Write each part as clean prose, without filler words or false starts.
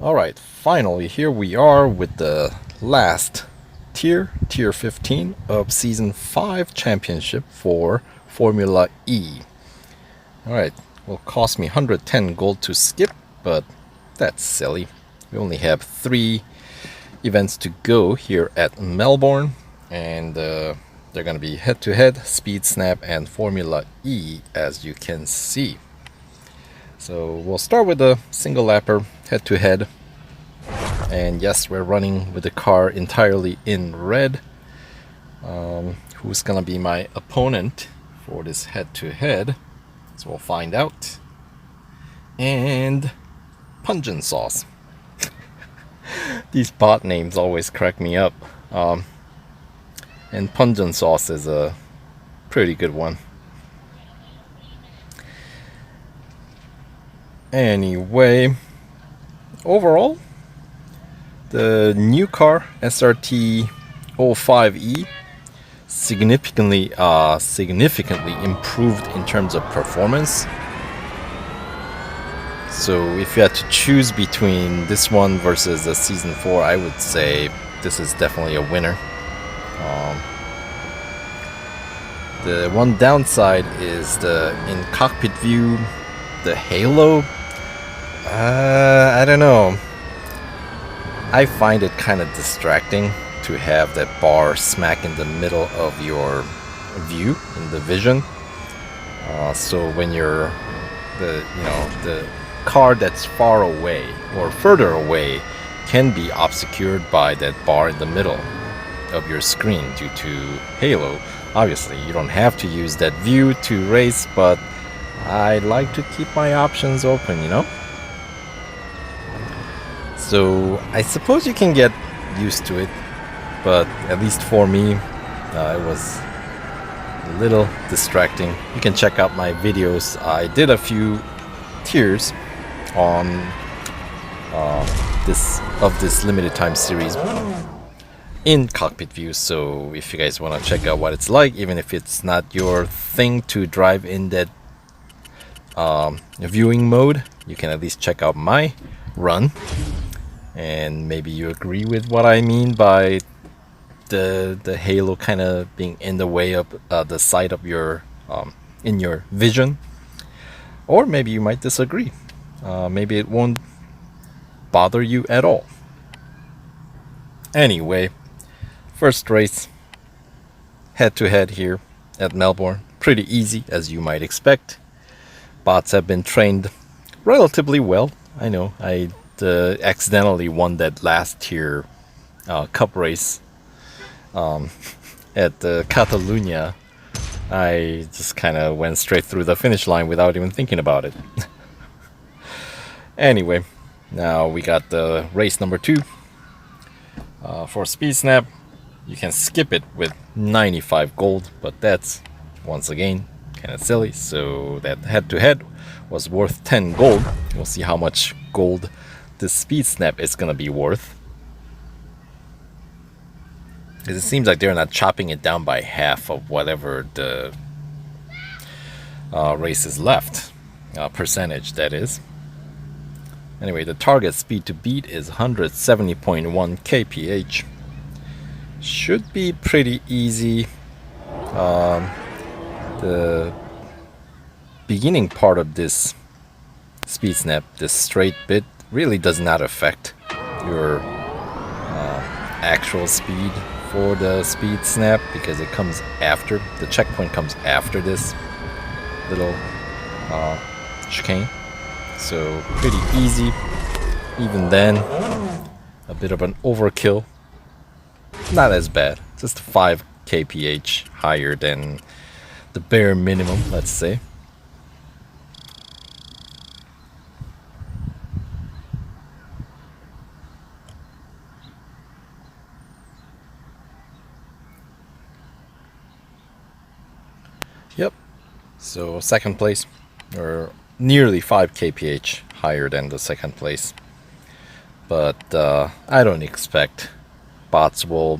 Alright, finally here we are with the last tier 15 of Season 5 Championship for Formula E. Alright, will cost me 110 gold to skip, but that's silly. We only have 3 events to go here at Melbourne, and they're going to be head-to-head, Speed Snap, and Formula E, as you can see. So we'll start with a single lapper head-to-head. And yes, we're running with the car entirely in red. Who's gonna be my opponent for this head-to-head? So we'll find out. And Pungent Sauce. These bot names always crack me up. And Pungent Sauce is a pretty good one. Anyway, overall, the new car SRT 05E significantly improved in terms of performance. So if you had to choose between this one versus the Season 4, I would say this is definitely a winner. The one downside is the in cockpit view, the halo. I don't know. I find it kind of distracting to have that bar smack in the middle of your view in the vision. So when you're the car that's far away or further away can be obscured by that bar in the middle of your screen due to halo. Obviously, you don't have to use that view to race, but I like to keep my options open, you know? So I suppose you can get used to it, but at least for me, it was a little distracting. You can check out my videos. I did a few tiers on this limited time series in cockpit view. So if you guys want to check out what it's like, even if it's not your thing to drive in that viewing mode, you can at least check out my run. And maybe you agree with what I mean by the halo kind of being in the way of the side of your in your vision, or maybe you might disagree. Maybe it won't bother you at all. Anyway, first race head-to-head here at Melbourne. Pretty easy, as you might expect. Bots have been trained relatively well. I know I accidentally won that last tier cup race at Catalunya. I just kind of went straight through the finish line without even thinking about it. Anyway, now we got the race number 2 for Speed Snap. You can skip it with 95 gold, but that's once again kind of silly. So that head-to-head was worth 10 gold. We'll see how much gold this Speed Snap is gonna be worth, because it seems like they're not chopping it down by half of whatever the race is left, percentage that is. Anyway, the target speed to beat is 170.1 kph. Should be pretty easy. The beginning part of this Speed Snap, this straight bit, really does not affect your actual speed for the Speed Snap, because it comes after, the checkpoint comes after this little chicane. So pretty easy. Even then, a bit of an overkill. Not as bad, just 5 kph higher than the bare minimum, let's say. Yep, so second place, or nearly 5 kph higher than the second place. But I don't expect bots will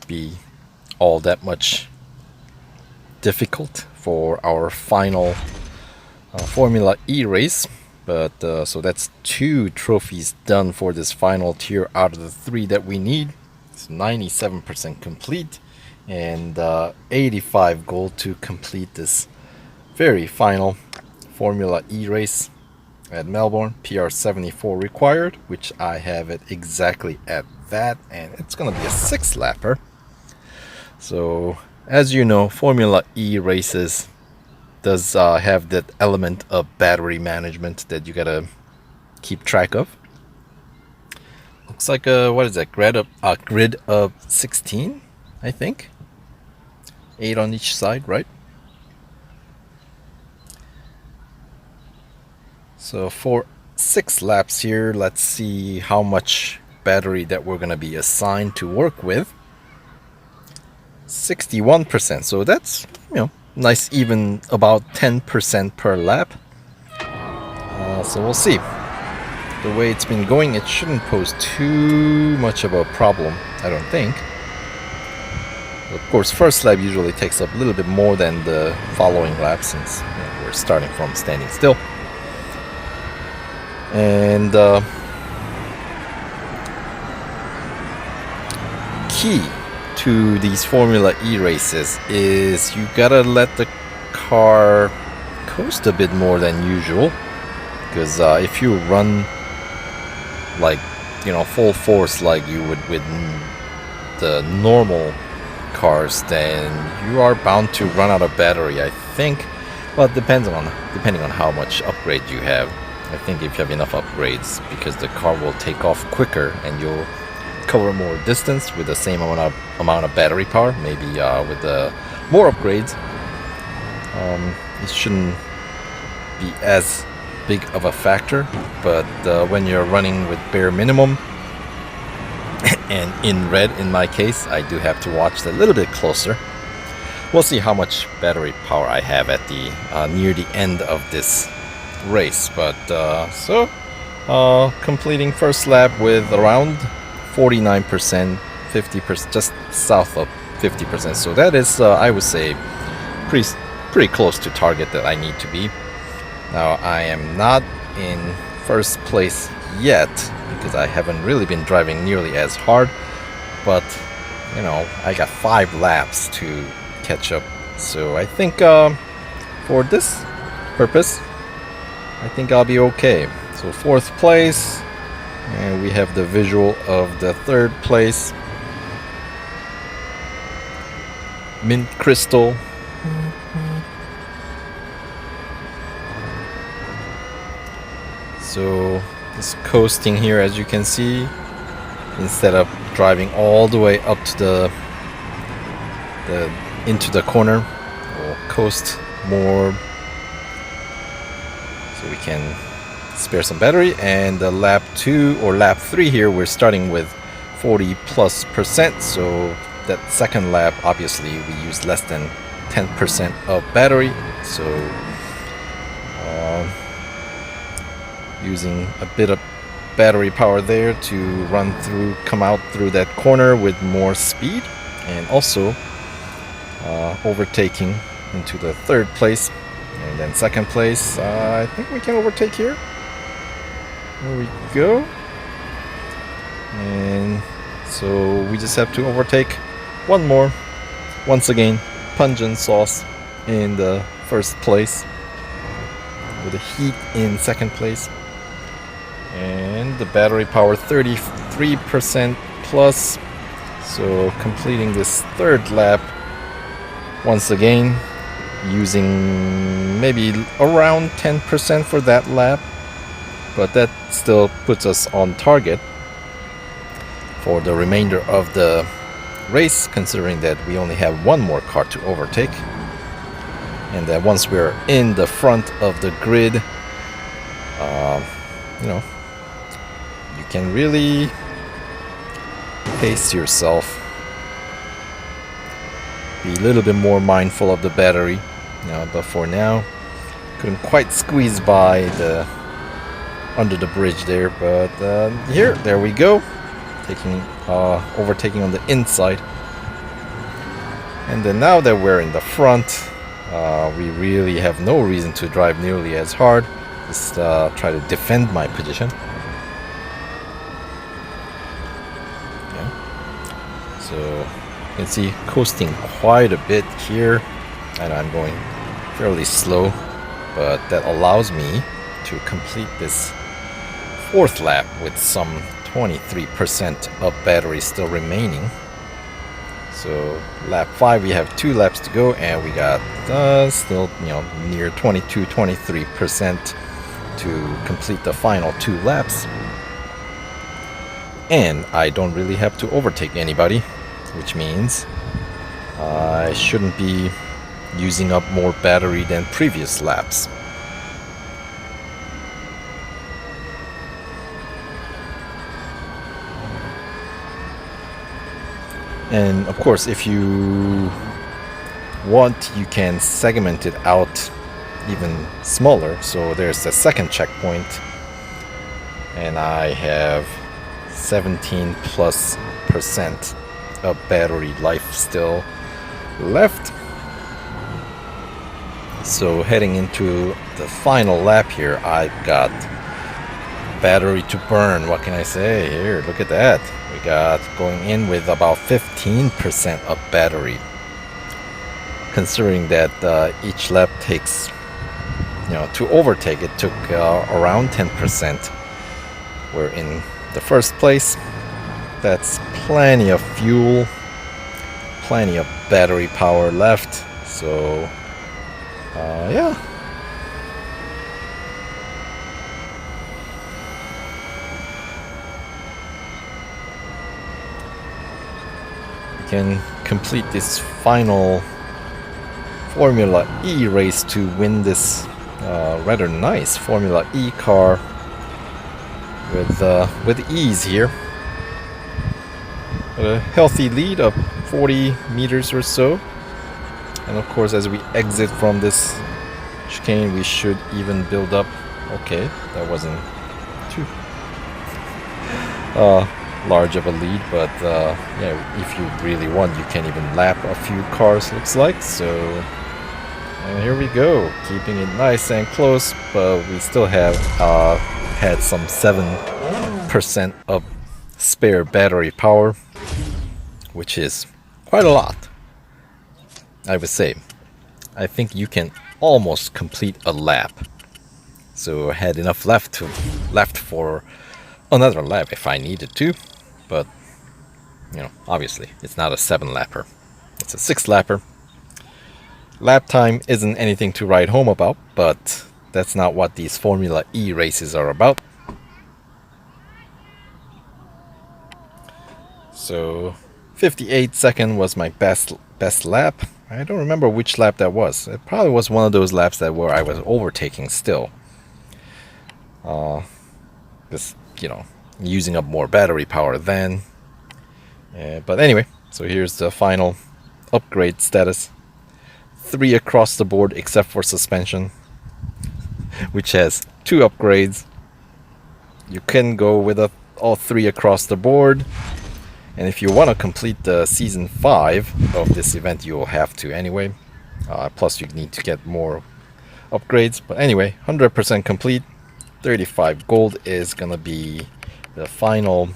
be all that much difficult for our final Formula E race. But so that's 2 trophies done for this final tier out of the 3 that we need. It's 97% complete, and 85 gold to complete this very final Formula E race at Melbourne. PR 74 required, which I have it exactly at that, and it's gonna be a 6-lapper. So as you know, Formula E races does have that element of battery management that you gotta keep track of. Looks like what is that, grid of 16, I think. 8 on each side, right? So for 6 laps here, let's see how much battery that we're gonna be assigned to work with. 61%, so that's, you know, nice, even about 10% per lap. So we'll see. The way it's been going, it shouldn't pose too much of a problem, I don't think. Of course, first lap usually takes up a little bit more than the following lap, since we're starting from standing still. And key to these Formula E races is you gotta let the car coast a bit more than usual, because if you run like, you know, full force like you would with the normal cars, then you are bound to run out of battery, I think. Well, depending on how much upgrade you have. I think if you have enough upgrades, because the car will take off quicker and you'll cover more distance with the same amount of battery power. Maybe with more upgrades, it shouldn't be as big of a factor. But when you're running with bare minimum and in red, in my case, I do have to watch a little bit closer. We'll see how much battery power I have at the near the end of this race. But so completing first lap with around 49%, 50%, just south of 50%. So that is, I would say, pretty close to target that I need to be. Now, I am not in first place yet, because I haven't really been driving nearly as hard. But, you know, I got 5 laps to catch up. So I think for this purpose, I think I'll be okay. So 4th place, and we have the visual of the 3rd place. Mint Crystal. So just coasting here, as you can see, instead of driving all the way up to the into the corner, we'll coast more so we can spare some battery. And the lap 2 or lap 3 here, we're starting with 40+%. So that second lap, obviously, we used less than 10% of battery. So using a bit of battery power there to come out through that corner with more speed, and also overtaking into the 3rd place. And then 2nd place, I think we can overtake here. There we go. And so we just have to overtake one more. Once again, pungent sauce in the 1st place, with the heat in 2nd place. And the battery power 33% plus. So completing this 3rd lap, once again, using maybe around 10% for that lap. But that still puts us on target for the remainder of the race, considering that we only have one more car to overtake. And that once we're in the front of the grid, you know, you can really pace yourself. Be a little bit more mindful of the battery. But for now, couldn't quite squeeze by the under the bridge there. But there we go, overtaking on the inside. And then now that we're in the front, we really have no reason to drive nearly as hard. Just try to defend my position. Yeah. So you can see coasting quite a bit here, and I'm going fairly slow, but that allows me to complete this fourth lap with some 23% of battery still remaining. So lap 5 we have 2 laps to go, and we got still near 23% to complete the final 2 laps. And I don't really have to overtake anybody, which means I shouldn't be using up more battery than previous laps. And of course, if you want, you can segment it out even smaller. So there's the second checkpoint, and I have 17+% of battery life still left. So heading into the final lap here, I've got battery to burn. What can I say? Here, look at that. We got going in with about 15% of battery. Considering that each lap takes, to overtake it took around 10%. We're in the first place. That's plenty of fuel, plenty of battery power left. So, yeah. Can complete this final Formula E race to win this rather nice Formula E car with ease here. A healthy lead of 40 meters or so, and of course as we exit from this chicane we should even build up. Okay, that wasn't too large of a lead, but yeah, if you really want, you can even lap a few cars, looks like. So, and here we go, keeping it nice and close, but we still have had some 7% of spare battery power, which is quite a lot, I would say. I think you can almost complete a lap, so I had enough left for another lap if I needed to. But obviously it's not a 7-lapper, it's a 6-lapper. Lap time isn't anything to write home about, but that's not what these Formula E races are about. So 58 seconds was my best lap. I don't remember which lap that was. It probably was one of those laps where I was overtaking still. Just using up more battery power then. But anyway, so here's the final upgrade status. 3 across the board except for suspension, which has 2 upgrades. You can go with all 3 across the board, and if you want to complete the season 5 of this event, you will have to anyway. Plus you need to get more upgrades. But anyway, 100% complete. 35 gold is gonna be the final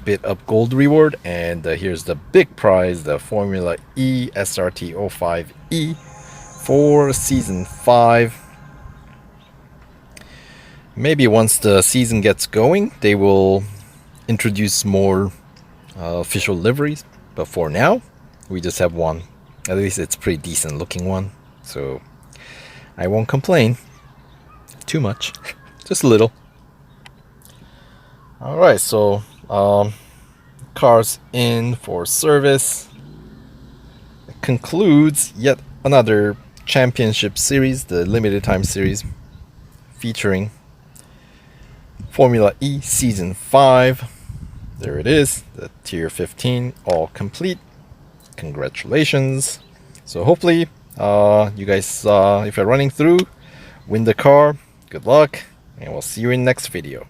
bit of gold reward, and here's the big prize, the Formula E SRT 05E for season 5. Maybe once the season gets going, they will introduce more official liveries, but for now we just have one. At least it's a pretty decent looking one, so I won't complain too much. Just a little. Alright, so cars in for service. It concludes yet another championship series, the limited time series, featuring Formula E Season 5. There it is, the Tier 15, all complete. Congratulations. So hopefully you guys, if you're running through, win the car. Good luck, and we'll see you in next video.